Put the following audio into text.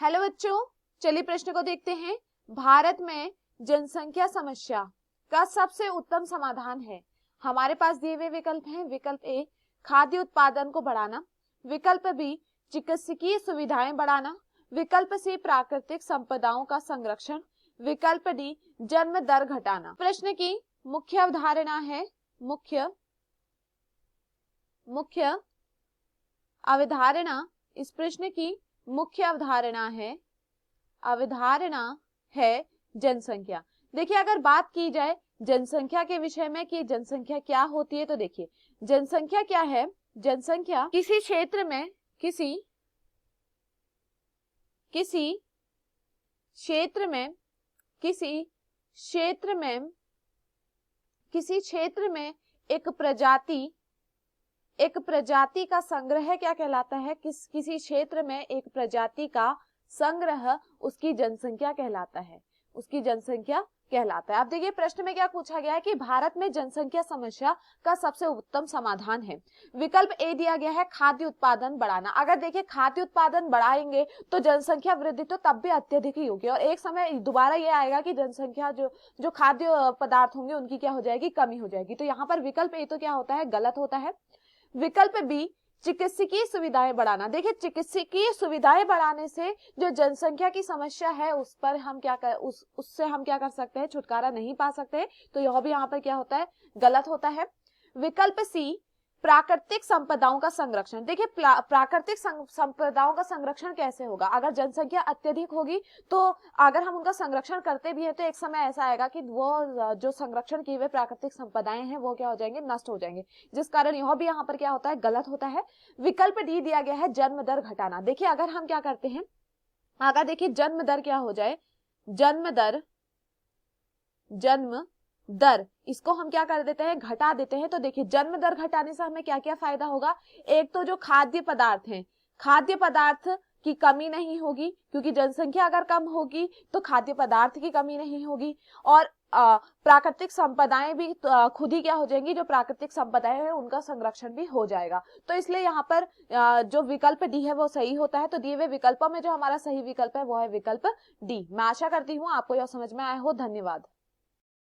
Hello बच्चों, चलिए प्रश्न को देखते हैं। भारत में जनसंख्या समस्या का सबसे उत्तम समाधान है। हमारे पास दिए हुए विकल्प हैं। विकल्प ए खाद्य उत्पादन को बढ़ाना, विकल्प बी चिकित्सकीय सुविधाएं बढ़ाना, विकल्प सी प्राकृतिक संपदाओं का संरक्षण, विकल्प डी जन्म दर घटाना। प्रश्न की मुख्य अवधारणा है मुख्य अवधारणा इस प्रश्न की मुख्य अवधारणा है जनसंख्या। देखिए, अगर बात की जाए जनसंख्या के विषय में कि जनसंख्या क्या होती है, तो देखिए जनसंख्या क्या है। जनसंख्या किसी क्षेत्र में एक प्रजाति का संग्रह क्या कहलाता है। किसी क्षेत्र में एक प्रजाति का संग्रह उसकी जनसंख्या कहलाता है, अब देखिए प्रश्न में क्या पूछा गया है कि भारत में जनसंख्या समस्या का सबसे उत्तम समाधान है। विकल्प ए दिया गया है खाद्य उत्पादन बढ़ाना। अगर देखिए खाद्य उत्पादन बढ़ाएंगे तो जनसंख्या वृद्धि तो तब भी अत्यधिक ही होगी और एक समय दोबारा ये आएगा कि जनसंख्या जो खाद्य पदार्थ होंगे उनकी क्या हो जाएगी, कमी हो जाएगी। तो यहाँ पर विकल्प ए तो क्या होता है, गलत होता है। विकल्प बी चिकित्सकीय सुविधाएं बढ़ाना। देखिए चिकित्सकीय सुविधाएं बढ़ाने से जो जनसंख्या की समस्या है उस पर हम उससे हम क्या कर सकते हैं, छुटकारा नहीं पा सकते। तो यह भी यहाँ पर क्या होता है, गलत होता है। विकल्प सी प्राकृतिक संपदाओं का संरक्षण। देखिए प्राकृतिक संपदाओं का संरक्षण कैसे होगा, अगर जनसंख्या अत्यधिक होगी तो अगर हम उनका संरक्षण करते भी है तो एक समय ऐसा आएगा कि वो जो संरक्षण किए हुए प्राकृतिक संपदाएं हैं वो क्या हो जाएंगे, नष्ट हो जाएंगे, जिस कारण यह भी यहाँ पर क्या होता है, गलत होता है। विकल्प डी दिया गया है जन्म दर घटाना। देखिए अगर हम क्या करते हैं, अगर देखिए जन्म दर क्या हो जाए, जन्म दर इसको हम क्या कर देते हैं, घटा देते हैं। तो देखिए जन्म दर घटाने से हमें क्या क्या फायदा होगा। एक तो जो खाद्य पदार्थ हैं, खाद्य पदार्थ की कमी नहीं होगी, क्योंकि जनसंख्या अगर कम होगी तो खाद्य पदार्थ की कमी नहीं होगी। और प्राकृतिक संपदाएं भी खुद ही क्या हो जाएंगी, जो प्राकृतिक संपदाएं हैं उनका संरक्षण भी हो जाएगा। तो इसलिए यहाँ पर जो विकल्प डी है वो सही होता है। तो दिए हुए विकल्पों में जो हमारा सही विकल्प है वो है विकल्प डी। मैं आशा करती हूँ आपको यह समझ में आया हो। धन्यवाद।